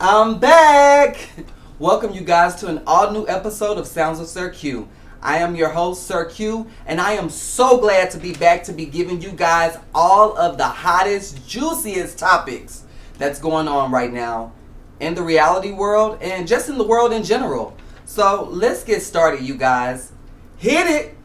I'm back! Welcome you guys to an all new episode of Sounds of Sir Q. I am your host, Sir Q, and I am so glad to be back to be giving you guys all of the hottest, juiciest topics that's going on right now in the reality world and just in the world in general. So let's get started, you guys. Hit it!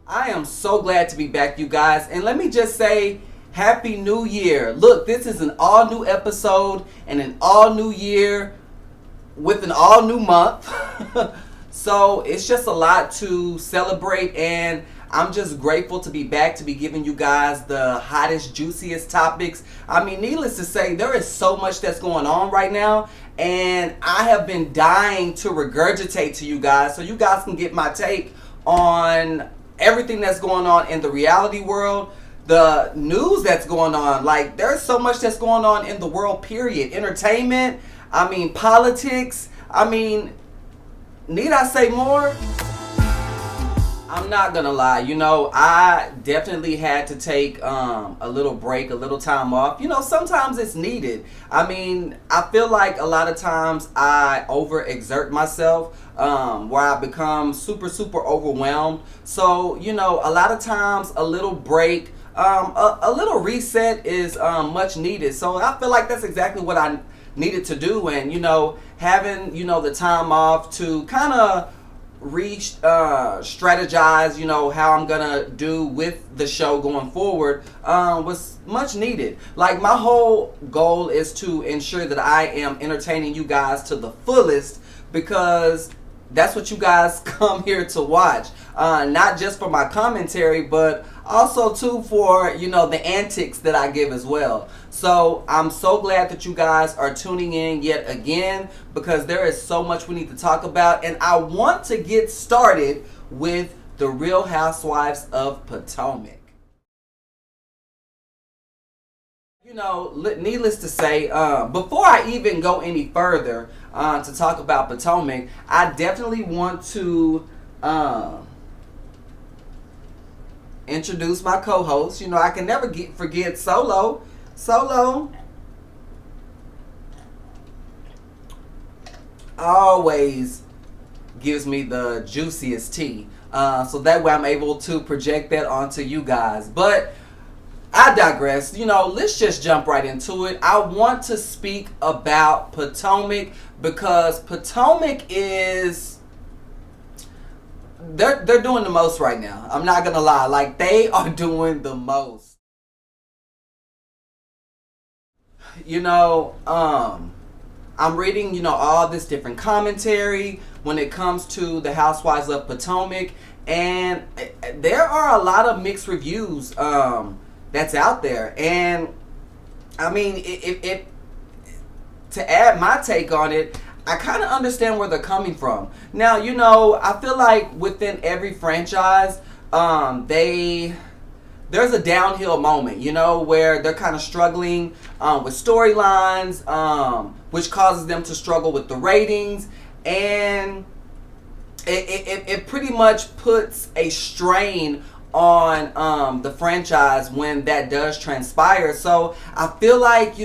I am so glad to be back, you guys. And let me just say, Happy New Year. Look, this is an all new episode and an all new year with an all new month. So it's just a lot to celebrate, and I'm just grateful to be back to be giving you guys the hottest, juiciest topics. I mean, needless to say, there is so much that's going on right now, and I have been dying to regurgitate to you guys so you guys can get my take on everything that's going on in the reality world, the news that's going on. Like, there's so much that's going on in the world, period. Entertainment, I mean, politics, I mean, need I say more? I'm not gonna lie, I definitely had to take a little break, a little time off. Sometimes it's needed. I mean, I feel like a lot of times I overexert myself, where I become super, super overwhelmed. So, a lot of times a little break, a little reset is much needed. So I feel like that's exactly what I needed to do. And, having, the time off to kind of strategize, how I'm gonna do with the show going forward was much needed. Like, my whole goal is to ensure that I am entertaining you guys to the fullest, because that's what you guys come here to watch. Not just for my commentary, but also too for, the antics that I give as well. So I'm so glad that you guys are tuning in yet again, because there is so much we need to talk about. And I want to get started with the Real Housewives of Potomac. Needless to say, before I even go any further to talk about Potomac, I definitely want to introduce my co-host. I can never forget Solo. Solo always gives me the juiciest tea. So that way I'm able to project that onto you guys. But I digress. Let's just jump right into it. I want to speak about Potomac because Potomac is... They're doing the most right now. I'm not gonna lie. Like, they are doing the most. I'm reading, all this different commentary when it comes to the Housewives of Potomac, and there are a lot of mixed reviews that's out there. And I mean, it to add my take on it, I kind of understand where they're coming from. Now, I feel like within every franchise, there's a downhill moment, where they're kind of struggling with storylines, which causes them to struggle with the ratings, and it pretty much puts a strain on the franchise when that does transpire. So I feel like,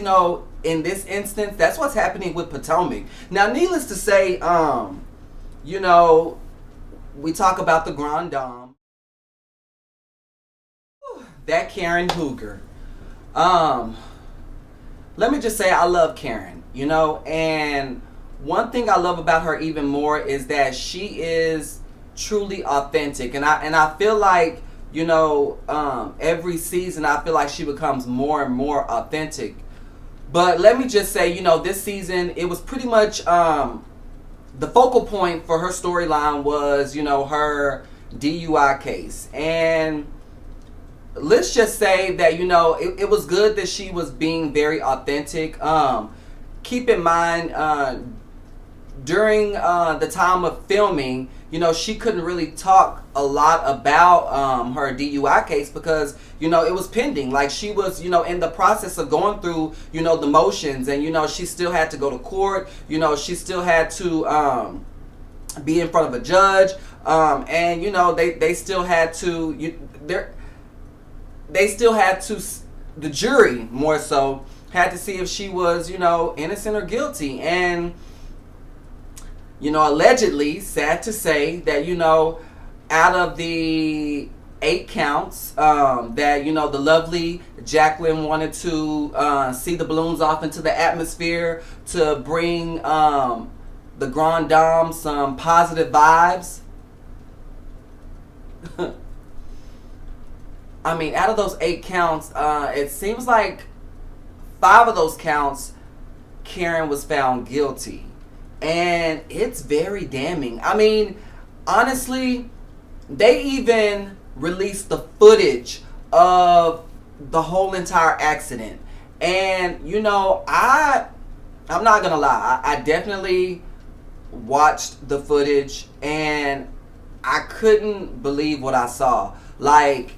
in this instance, that's what's happening with Potomac. Now, needless to say, we talk about the Grand Dame. That Karen Hooger. Let me just say, I love Karen, and one thing I love about her even more is that she is truly authentic. And I feel like, every season I feel like she becomes more and more authentic. But let me just say, this season, it was pretty much the focal point for her storyline was, her DUI case. And let's just say that, it was good that she was being very authentic. Keep in mind, during the time of filming, she couldn't really talk a lot about her DUI case because, it was pending. Like, she was, in the process of going through, the motions, and, she still had to go to court. She still had to be in front of a judge, and, they still had to, the jury more so had to see if she was, innocent or guilty. And, allegedly, sad to say, that, out of the 8 counts that, the lovely Jacqueline wanted to see the balloons off into the atmosphere to bring the Grand Dame some positive vibes. I mean, out of those 8 counts, it seems like 5 of those counts, Karen was found guilty. And it's very damning. I mean, honestly, they even released the footage of the whole entire accident. And, I'm not going to lie. I definitely watched the footage, and I couldn't believe what I saw. Like,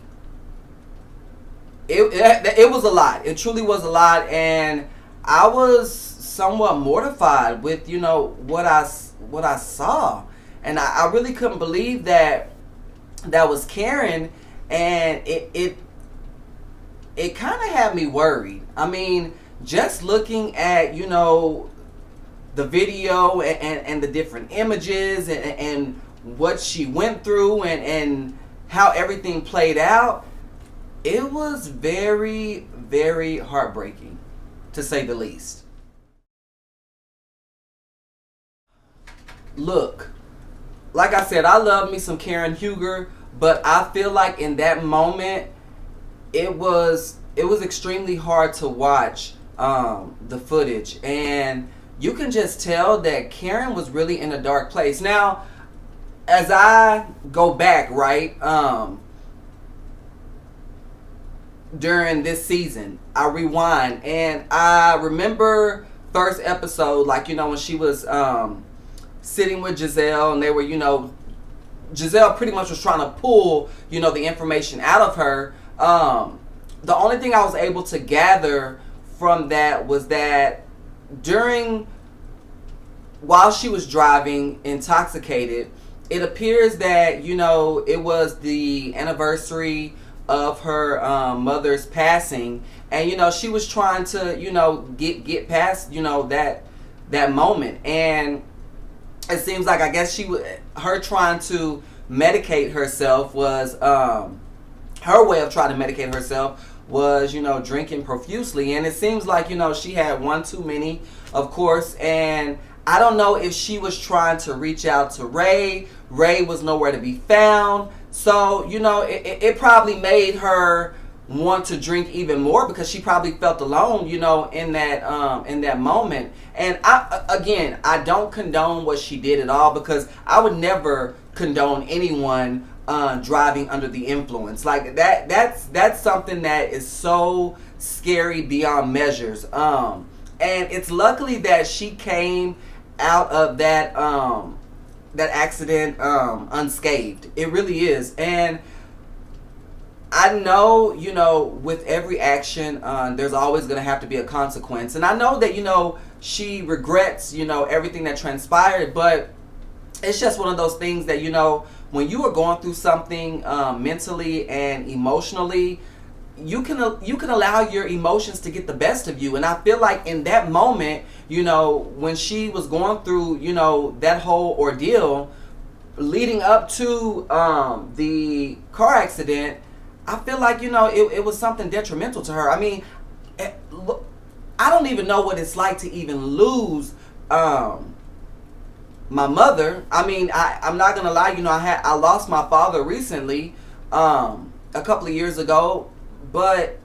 it was a lot. It truly was a lot, and I was somewhat mortified with what I saw, and I really couldn't believe that was Karen, and it kind of had me worried. I mean, just looking at the video and the different images and what she went through and how everything played out, it was very, very heartbreaking, to say the least. Look, like I said, I love me some Karen Huger, but I feel like in that moment, it was extremely hard to watch the footage, and you can just tell that Karen was really in a dark place. Now, as I go back, right, during this season, I rewind, and I remember first episode, like, when she was sitting with Giselle, and they were, Giselle pretty much was trying to pull, the information out of her. The only thing I was able to gather from that was that while she was driving intoxicated, it appears that, it was the anniversary of her mother's passing, and she was trying to get past that moment. And it seems like, I guess her trying to medicate herself was her way of trying to medicate herself was drinking profusely. And it seems like she had one too many, of course. And I don't know if she was trying to reach out to Ray. Ray was nowhere to be found. So, it probably made her want to drink even more because she probably felt alone, in that moment. And I don't condone what she did at all, because I would never condone anyone driving under the influence. Like, that's something that is so scary beyond measures. And it's luckily that she came out of that accident unscathed. It really is. And I know, with every action, there's always going to have to be a consequence. And I know that, she regrets, everything that transpired. But it's just one of those things that, when you are going through something mentally and emotionally, you can allow your emotions to get the best of you. And I feel like in that moment, when she was going through, that whole ordeal leading up to the car accident, I feel like, it was something detrimental to her. I mean, I don't even know what it's like to even lose my mother. I mean, I'm not gonna lie, I lost my father recently, a couple of years ago, but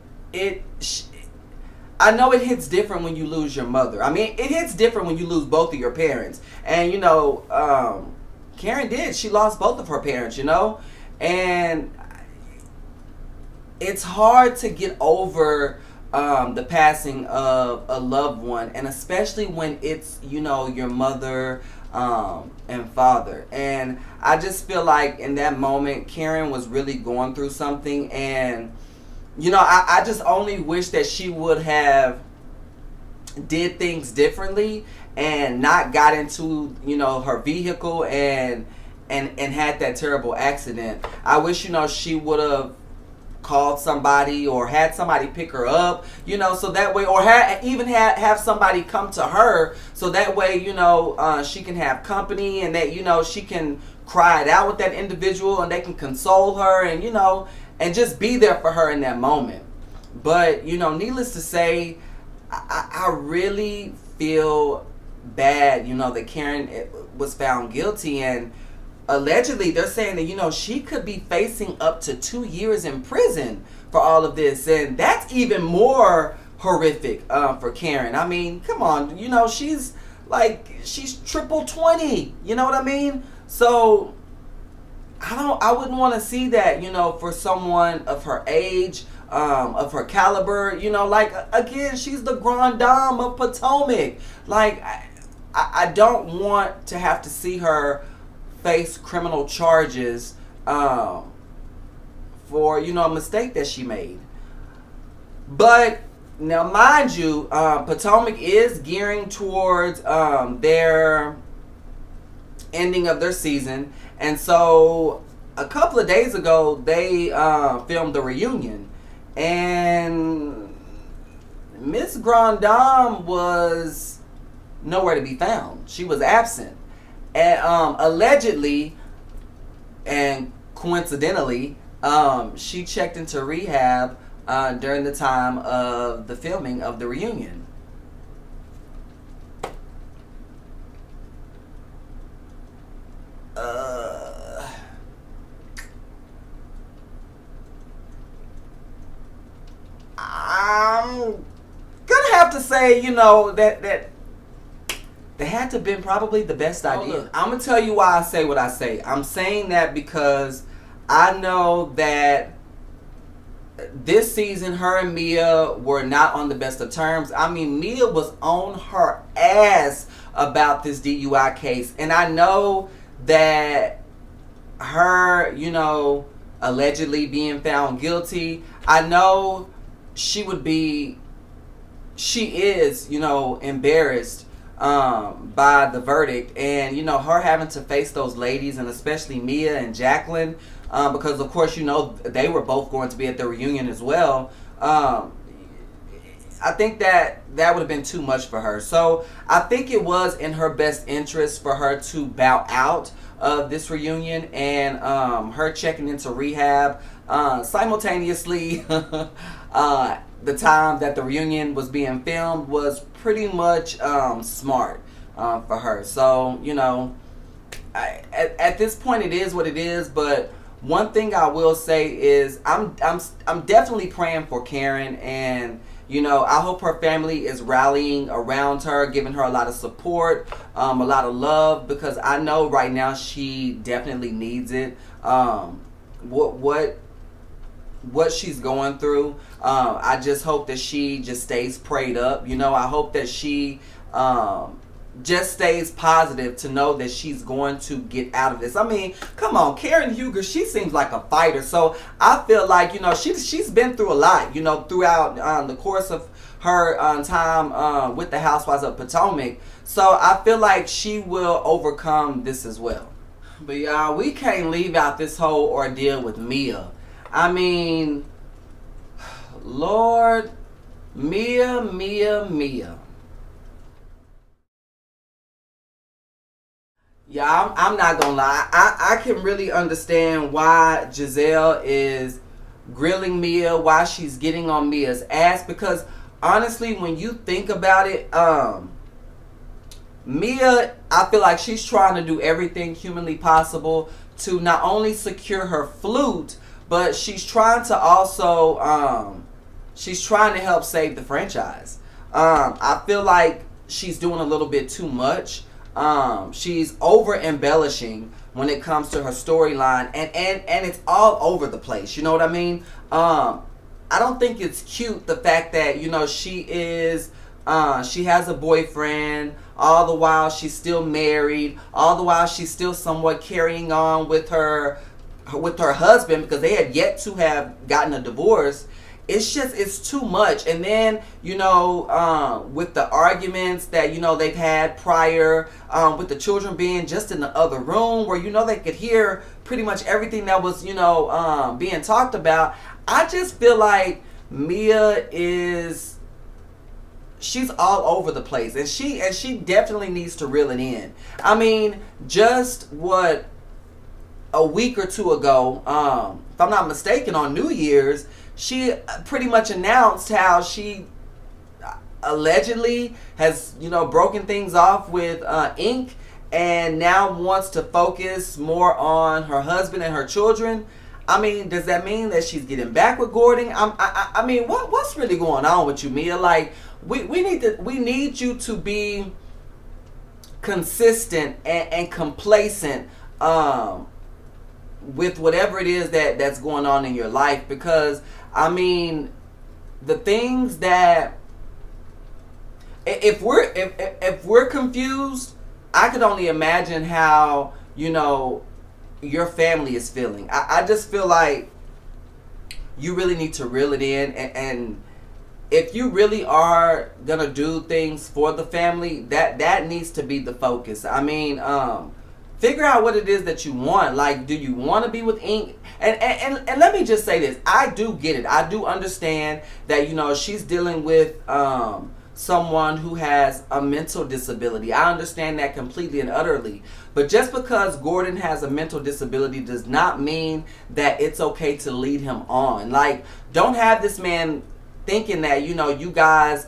I know it hits different when you lose your mother. I mean, it hits different when you lose both of your parents. And Karen did. She lost both of her parents, and it's hard to get over the passing of a loved one, and especially when it's your mother, and father. And I just feel like in that moment, Karen was really going through something. And, I just only wish that she would have did things differently and not got into, her vehicle and had that terrible accident. I wish, she would have called somebody or had somebody pick her up, so that way, or have somebody come to her, so that way, she can have company, and that, she can cry it out with that individual, and they can console her, and, and just be there for her in that moment. But, needless to say, I really feel bad, that Karen was found guilty, and allegedly they're saying that she could be facing up to 2 years in prison for all of this, and that's even more horrific for Karen. I mean, come on, she's triple 20, you know what I mean? So I wouldn't want to see that, for someone of her age, of her caliber, again, she's the Grande Dame of Potomac. I don't want to have to see her face criminal charges for, a mistake that she made. But now, mind you, Potomac is gearing towards their ending of their season. And so a couple of days ago, they filmed the reunion. And Miss Grande Dame was nowhere to be found. She was absent. And allegedly and coincidentally, she checked into rehab during the time of the filming of the reunion. I'm gonna have to say, that had to have been probably the best idea. I'm gonna tell you why I say what I say. I'm saying that because I know that this season, her and Mia were not on the best of terms. I mean, Mia was on her ass about this DUI case. And I know that her, allegedly being found guilty, I know she is, embarrassed by the verdict. And, her having to face those ladies, and especially Mia and Jacqueline, because of course, they were both going to be at the reunion as well. I think that would have been too much for her. So I think it was in her best interest for her to bow out of this reunion, and her checking into rehab simultaneously. The time that the reunion was being filmed was pretty much smart for her. So, at this point, it is what it is. But one thing I will say is I'm definitely praying for Karen, and I hope her family is rallying around her, giving her a lot of support, a lot of love, because I know right now she definitely needs it. What she's going through, I just hope that she just stays prayed up. I hope that she just stays positive to know that she's going to get out of this. I mean, come on, Karen Huger, she seems like a fighter. So I feel like, she's been through a lot, throughout the course of her time with the Housewives of Potomac. So I feel like she will overcome this as well. But y'all, we can't leave out this whole ordeal with Mia. I mean, Lord, Mia. Yeah, I'm not gonna lie. I can really understand why Gizelle is grilling Mia, why she's getting on Mia's ass, because honestly, when you think about it, Mia, I feel like she's trying to do everything humanly possible to not only secure her flute, but she's trying to also she's trying to help save the franchise. I feel like she's doing a little bit too much. She's over embellishing when it comes to her storyline, and it's all over the place. You know what I mean? I don't think it's cute, the fact that she is she has a boyfriend. All the while she's still married. All the while she's still somewhat carrying on with her husband, because they had yet to have gotten a divorce. It's too much. And then, with the arguments that, they've had prior, with the children being just in the other room where, they could hear pretty much everything that was, being talked about. I just feel like Mia she's all over the place, and she definitely needs to reel it in. I mean, just a week or two ago, if I'm not mistaken, on New Year's, she pretty much announced how she allegedly has, broken things off with Ink, and now wants to focus more on her husband and her children. I mean, does that mean that she's getting back with Gordon? I mean, what's really going on with you, Mia? Like, we need you to be consistent and complacent with whatever it is that's going on in your life, because I mean, the things that if we're confused, I could only imagine how your family is feeling. I just feel like you really need to reel it in, and if you really are gonna do things for the family, that needs to be the focus. I mean, figure out what it is that you want. Like, do you want to be with Ink? And let me just say this. I do get it. I do understand that, she's dealing with someone who has a mental disability. I understand that completely and utterly. But just because Gordon has a mental disability does not mean that it's okay to lead him on. Like, don't have this man thinking that, you guys,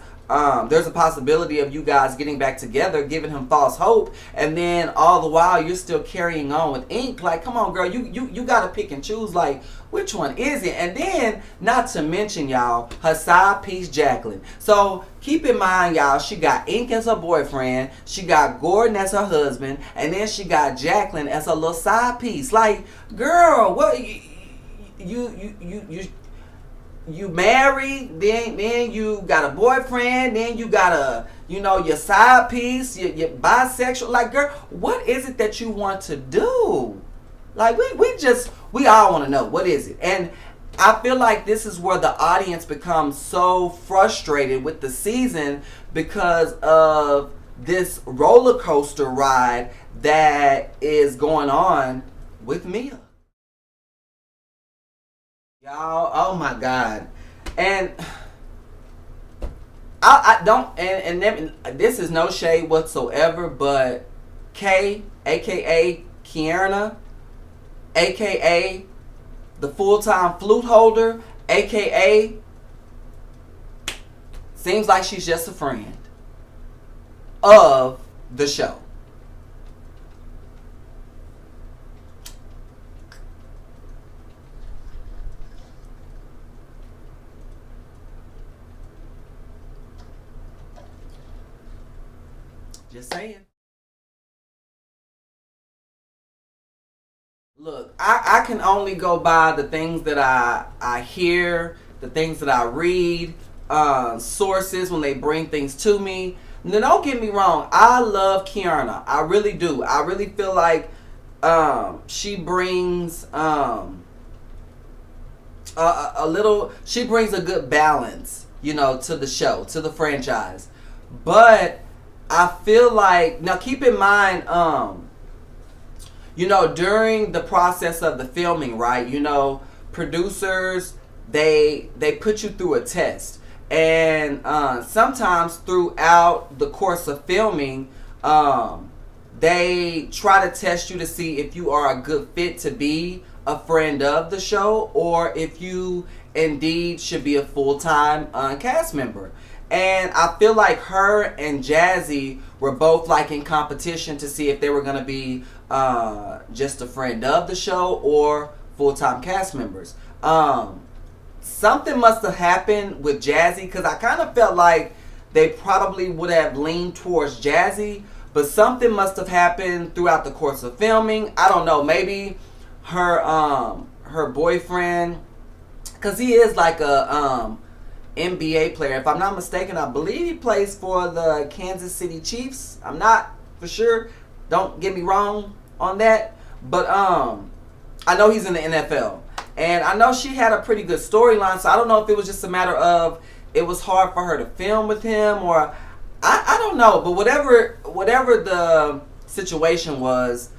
there's a possibility of you guys getting back together, giving him false hope, and then all the while you're still carrying on with Ink. Like, come on, girl, you gotta pick and choose, like, which one is it? And then, not to mention, y'all, her side piece, Jacqueline. So keep in mind, y'all, she got Ink as her boyfriend, she got Gordon as her husband, and then she got Jacqueline as her little side piece. Like, girl, what you married, then you got a boyfriend, then you got your side piece, you're bisexual. Like, girl, what is it that you want to do? Like, we all want to know, what is it? And I feel like this is where the audience becomes so frustrated with the season, because of this roller coaster ride that is going on with Mia. Y'all, oh my God. And I don't, and this is no shade whatsoever, but Kay, aka Kierna, aka the full-time flute holder, aka seems like she's just a friend of the show. Just saying. Look, I can only go by the things that I hear, the things that I read, sources when they bring things to me. Now, don't get me wrong, I love Kierna. I really do. I really feel like she brings she brings a good balance, to the show, to the franchise. But I feel like, now keep in mind, during the process of the filming, right, producers, they put you through a test. And sometimes throughout the course of filming, they try to test you to see if you are a good fit to be a friend of the show, or if you indeed should be a full-time cast member. And I feel like her and Jazzy were both like in competition to see if they were going to be just a friend of the show or full-time cast members. Something must have happened with Jazzy, because I kind of felt like they probably would have leaned towards Jazzy, but something must have happened throughout the course of filming. I don't know, maybe her boyfriend, because he is like a NBA player. If I'm not mistaken, I believe he plays for the Kansas City Chiefs. I'm not for sure. Don't get me wrong on that. But I know he's in the NFL. And I know she had a pretty good storyline, so I don't know if it was just a matter of it was hard for her to film with him, or I don't know. But whatever the situation was,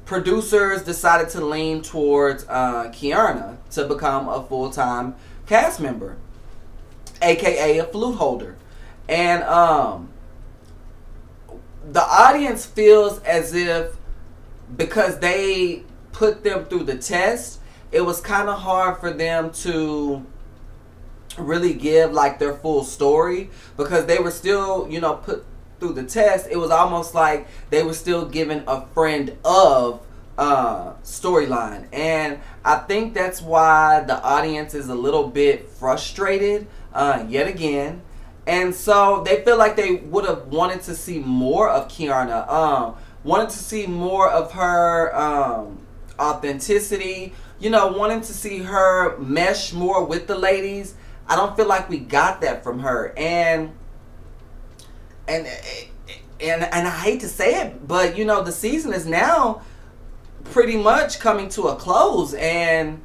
producers decided to lean towards Kiana to become a full-time cast member, aka a flute holder. And the audience feels as if because they put them through the test, it was kind of hard for them to really give like their full story, because they were still, put through the test. It was almost like they were still given a friend of storyline. And I think that's why the audience is a little bit frustrated yet again. And so they feel like they would have wanted to see more of Kiana, wanted to see more of her authenticity, wanting to see her mesh more with the ladies. I don't feel like we got that from her. And I hate to say it, but the season is now pretty much coming to a close, and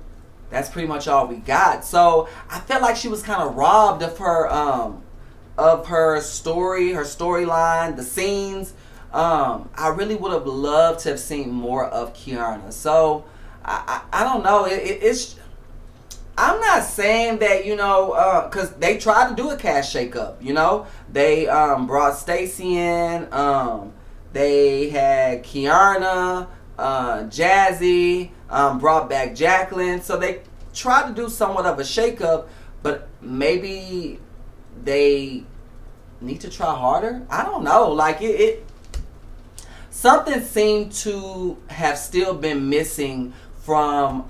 that's pretty much all we got. So I felt like she was kind of robbed of her story, her storyline, the scenes. I really would have loved to have seen more of Kiana. So I don't know. It's I'm not saying that, because they tried to do a cast shakeup. They brought Stacey in. They had Kiana, Jazzy, brought back Jacqueline. So they tried to do somewhat of a shakeup, but maybe they need to try harder. I don't know. Like something seemed to have still been missing from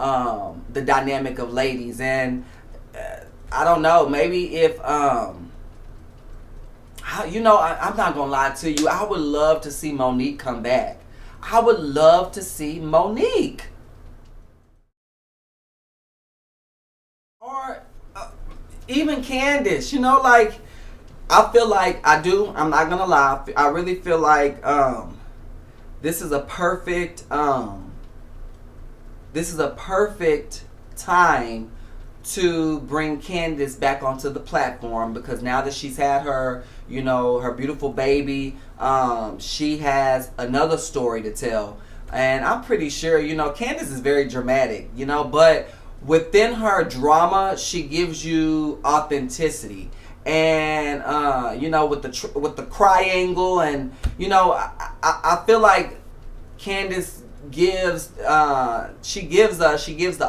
the dynamic of ladies. And I don't know, maybe if I'm not gonna lie to you, I would love to see Monique come back. I would love to see Monique, or even Candace. I feel like I'm not gonna lie, I really feel like this is a perfect time to bring Candace back onto the platform, because now that she's had her, her beautiful baby, she has another story to tell. And I'm pretty sure, Candace is very dramatic, but within her drama, she gives you authenticity. And with the cry angle, and I feel like Candace gives the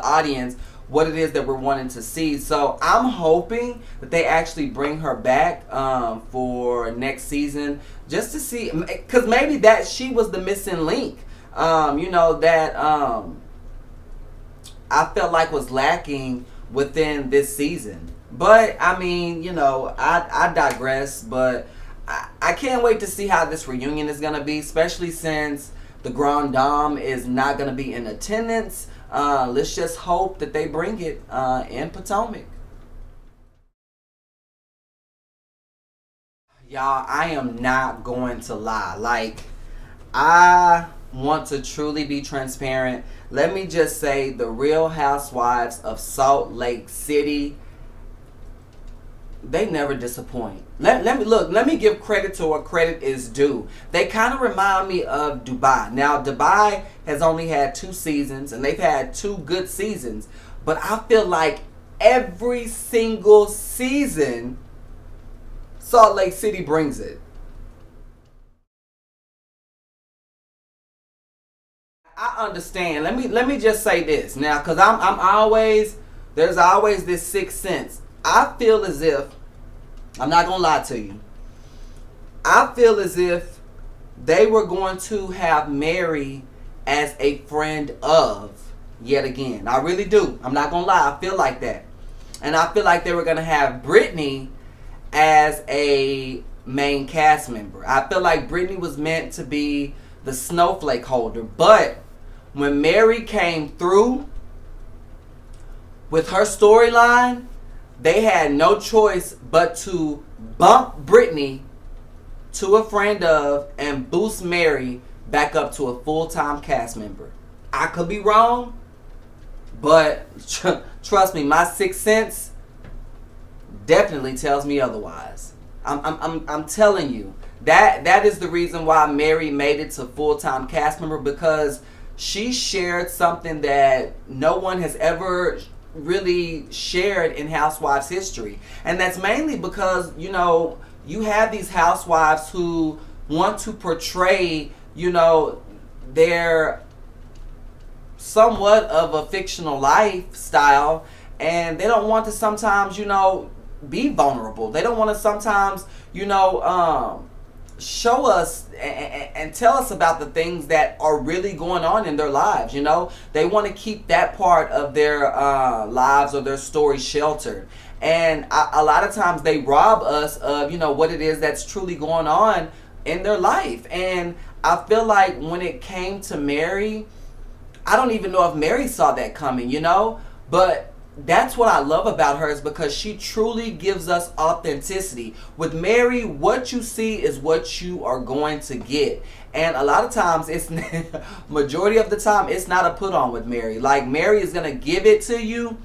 audience what it is that we're wanting to see. So I'm hoping that they actually bring her back for next season, just to see, because maybe that she was the missing link, that I felt like was lacking within this season. But I mean, I digress. But I can't wait to see how this reunion is gonna be, especially since the Grand Dame is not going to be in attendance. Let's just hope that they bring it in Potomac. Y'all, I am not going to lie. Like, I want to truly be transparent. Let me just say, the Real Housewives of Salt Lake City, they never disappoint. Let me give credit to what credit is due. They kind of remind me of Dubai. Now, Dubai has only had 2 seasons, and they've had 2 good seasons. But I feel like every single season, Salt Lake City brings it. I understand. Let me just say this now, because there's always this sixth sense. I feel as if, I'm not going to lie to you, I feel as if they were going to have Mary as a friend of yet again. I really do. I'm not going to lie. I feel like that. And I feel like they were going to have Brittany as a main cast member. I feel like Brittany was meant to be the snowflake holder. But when Mary came through with her storyline, they had no choice but to bump Brittany to a friend of and boost Mary back up to a full-time cast member. I could be wrong, but trust me, my sixth sense definitely tells me otherwise. I'm telling you that is the reason why Mary made it to full-time cast member, because she shared something that no one has ever really shared in Housewives history, and that's mainly because you have these housewives who want to portray their somewhat of a fictional lifestyle, and they don't want to sometimes be vulnerable. They don't want to sometimes show us and tell us about the things that are really going on in their lives. They want to keep that part of their lives or their story sheltered, and a lot of times they rob us of what it is that's truly going on in their life. And I feel like when it came to Mary, I don't even know if Mary saw that coming, but that's what I love about her, is because she truly gives us authenticity. With Mary, what you see is what you are going to get. And a lot of times, it's majority of the time, it's not a put on with Mary. Like, Mary is going to give it to you,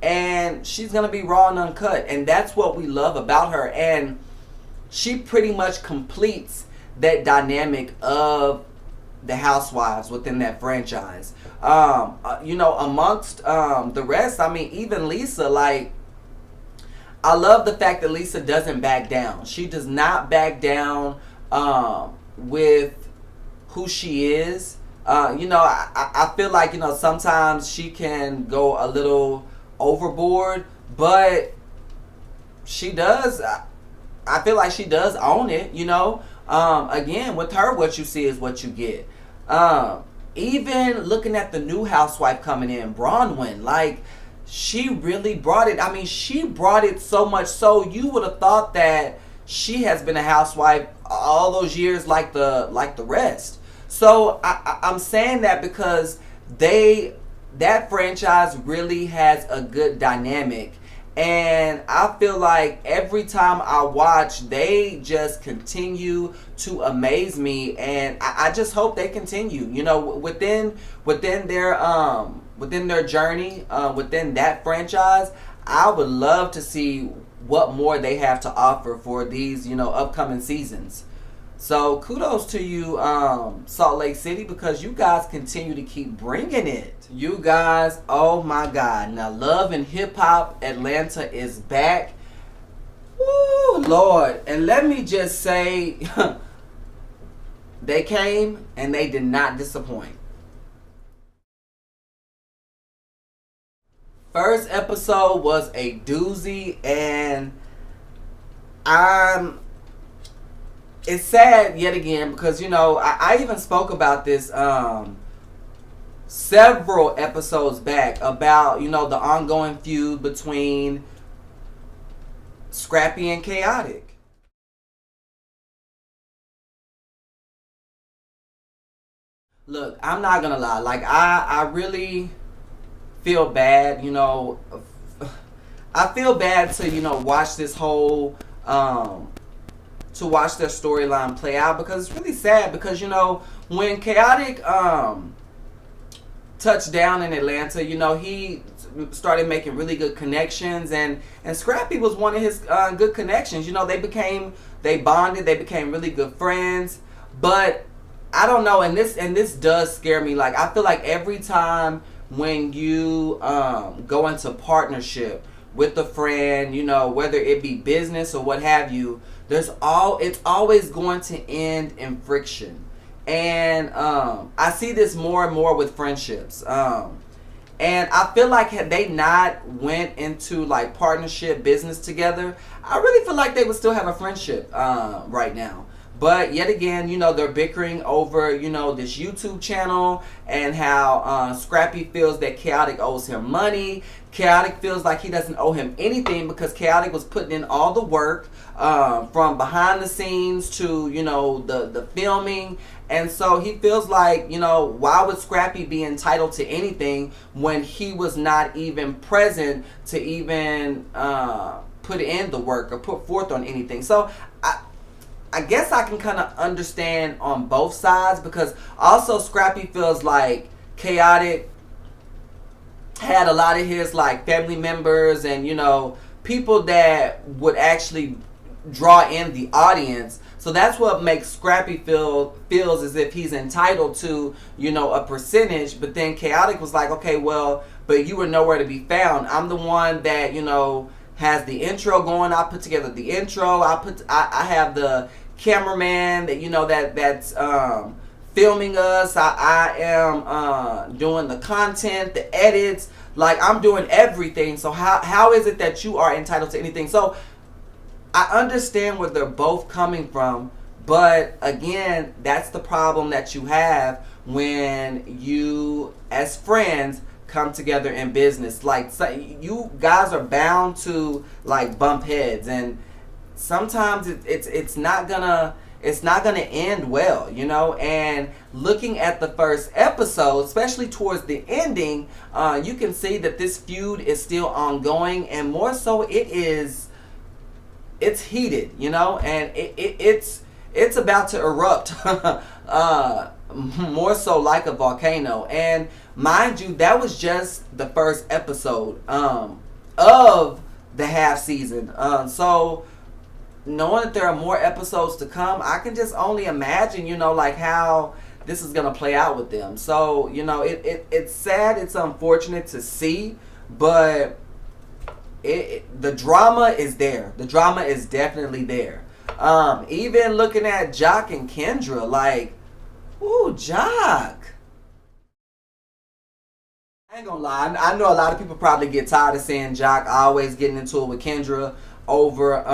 and she's going to be raw and uncut. And that's what we love about her. And she pretty much completes that dynamic of the housewives within that franchise. Amongst the rest, I mean, even Lisa, like, I love the fact that Lisa doesn't back down. She does not back down with who she is. I feel like, sometimes she can go a little overboard, but she does. I feel like she does own it, Again, with her, what you see is what you get. Even looking at the new housewife coming in, Bronwyn, like, she really brought it. I mean, she brought it so much so you would have thought that she has been a housewife all those years like the rest. So I'm saying that because that franchise really has a good dynamic. And I feel like every time I watch, they just continue to amaze me, and I just hope they continue. Within their journey, within that franchise, I would love to see what more they have to offer for these, upcoming seasons. So kudos to you, Salt Lake City, because you guys continue to keep bringing it. You guys, oh my God. Now, Love and Hip Hop Atlanta is back. Woo, Lord. And let me just say, they came and they did not disappoint. First episode was a doozy, and it's sad yet again because, I even spoke about this several episodes back about, the ongoing feud between Scrappy and Chaotic. Look, I'm not gonna lie. Like, I really feel bad, I feel bad to, watch this whole, to watch their storyline play out, because it's really sad because, when Chaotic touched down in Atlanta, he started making really good connections, and Scrappy was one of his good connections. They bonded, they became really good friends. But I don't know, and this does scare me. Like, I feel like every time when you go into partnership with a friend, whether it be business or what have you, it's always going to end in friction. And I see this more and more with friendships. And I feel like had they not went into like partnership business together, I really feel like they would still have a friendship right now. But yet again, they're bickering over, this YouTube channel, and how Scrappy feels that Chaotic owes him money. Chaotic feels like he doesn't owe him anything because Chaotic was putting in all the work, from behind the scenes to, the filming. And so he feels like, why would Scrappy be entitled to anything when he was not even present to even put in the work or put forth on anything. So I guess I can kind of understand on both sides, because also Scrappy feels like Chaotic had a lot of his like family members and people that would actually draw in the audience. So that's what makes Scrappy feels as if he's entitled to a percentage. But then Chaotic was like, okay, well, but you were nowhere to be found. I'm the one that has the intro going. I put together the intro. I have the cameraman that that's filming us. I am doing the content, the edits. Like, I'm doing everything. So how is it that you are entitled to anything? So I understand where they're both coming from, but again, that's the problem that you have when you, as friends, come together in business. Like, so you guys are bound to like bump heads, and sometimes it's not gonna end well, And looking at the first episode, especially towards the ending, you can see that this feud is still ongoing, and more so, it's heated, and it's about to erupt, more so like a volcano. And mind you, that was just the first episode of the half season. So knowing that there are more episodes to come, I can just only imagine, like how this is gonna play out with them. So it's sad, it's unfortunate to see, but the drama is there. The drama is definitely there. Even looking at Jock and Kendra, like, ooh, Jock. I ain't gonna lie. I know a lot of people probably get tired of seeing Jock always getting into it with Kendra over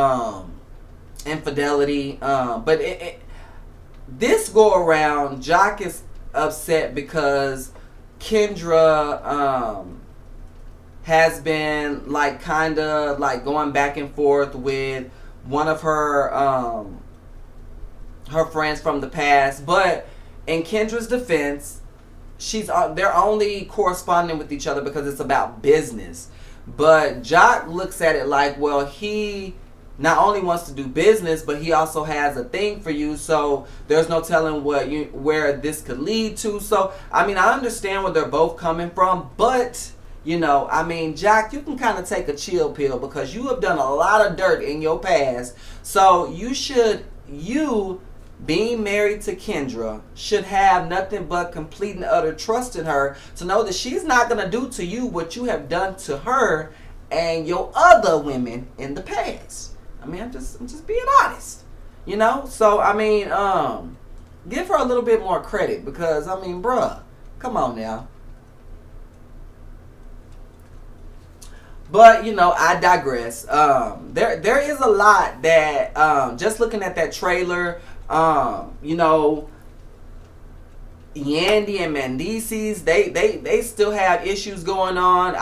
infidelity. But this go around, Jock is upset because Kendra has been like kind of like going back and forth with one of her friends from the past. But in Kendra's defense, they're only corresponding with each other because it's about business. But Jock looks at it like, well, he not only wants to do business, but he also has a thing for you. So there's no telling where this could lead to. So I mean, I understand where they're both coming from, but Jock, you can kind of take a chill pill because you have done a lot of dirt in your past. So you being married to Kendra should have nothing but complete and utter trust in her to know that she's not going to do to you what you have done to her and your other women in the past. I'm just being honest, So give her a little bit more credit because bruh, come on now. But I digress. There is a lot that just looking at that trailer, Yandy and Mendices, they still have issues going on.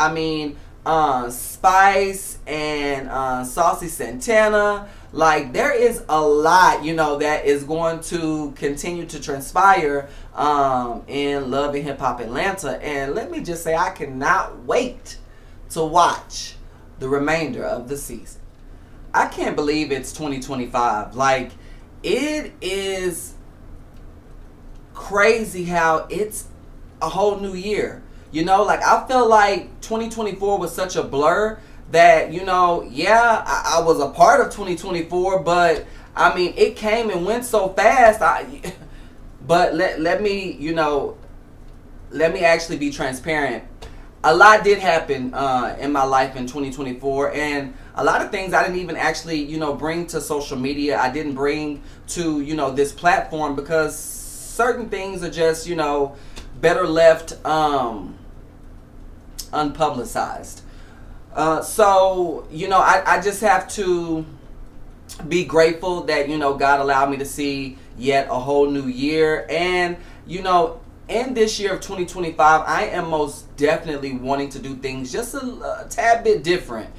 Spice and Saucy Santana, like there is a lot that is going to continue to transpire in Love and Hip Hop Atlanta, and let me just say I cannot wait to watch the remainder of the season. I can't believe it's 2025. Like, it is crazy how it's a whole new year. Like I feel like 2024 was such a blur that, I was a part of 2024, but it came and went so fast. But let me actually be transparent. A lot did happen in my life in 2024, and a lot of things I didn't even actually, bring to social media. I didn't bring to, this platform because certain things are just, better left unpublicized. So, I just have to be grateful that, God allowed me to see yet a whole new year. And, in this year of 2025, I am most definitely wanting to do things just a tad bit different.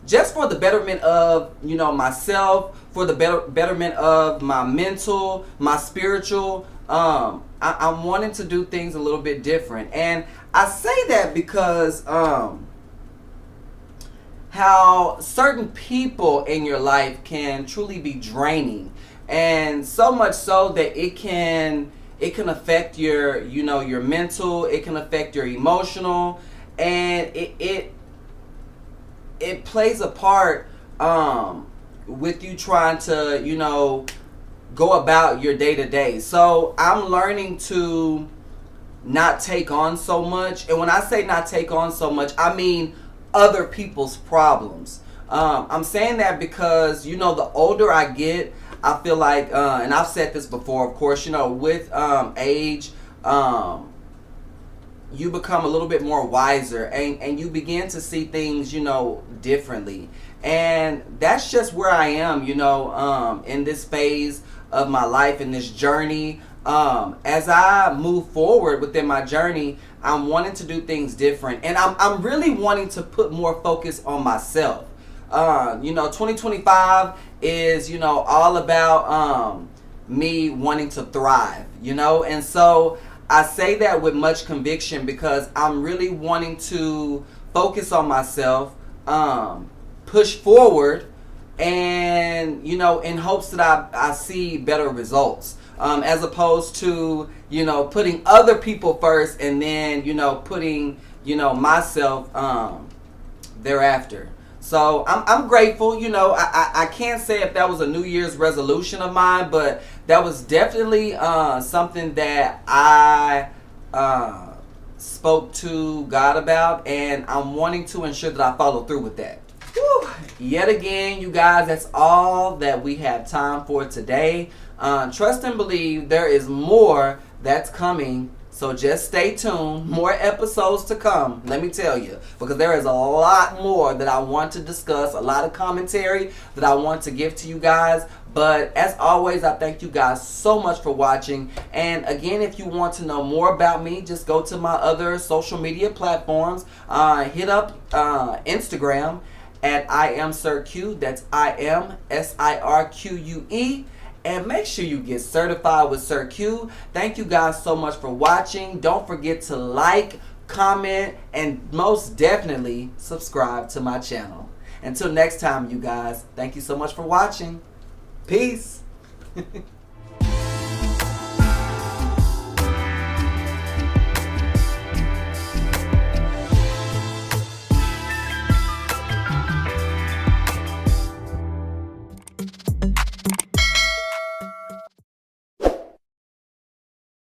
Just for the betterment of, myself, for the betterment of my mental, my spiritual. I'm wanting to do things a little bit different. And I say that because how certain people in your life can truly be draining, and so much so that it can affect your your mental, it can affect your emotional, and it plays a part with you trying to go about your day to day. So I'm learning to not take on so much, and when I say not take on so much, I mean other people's problems. I'm saying that because the older I get, I feel like, and I've said this before, of course, with age, you become a little bit more wiser, and you begin to see things, differently. And that's just where I am, in this phase of my life, in this journey. As I move forward within my journey, I'm wanting to do things different, and I'm really wanting to put more focus on myself. 2025 is all about me wanting to thrive, and so I say that with much conviction because I'm really wanting to focus on myself, push forward, and in hopes that I see better results, as opposed to putting other people first and then putting myself thereafter. So I'm grateful. I can't say if that was a New Year's resolution of mine, but that was definitely something that I spoke to God about, and I'm wanting to ensure that I follow through with that. Whew. Yet again, you guys, that's all that we have time for today. Trust and believe there is more that's coming. So just stay tuned. More episodes to come, let me tell you, because there is a lot more that I want to discuss, a lot of commentary that I want to give to you guys. But as always, I thank you guys so much for watching. And again, if you want to know more about me, just go to my other social media platforms. Hit up Instagram at I am Sir Q. That's I am SIRQUE. And make sure you get certified with Sir Q. Thank you guys so much for watching. Don't forget to like, comment, and most definitely subscribe to my channel. Until next time, you guys, thank you so much for watching. Peace.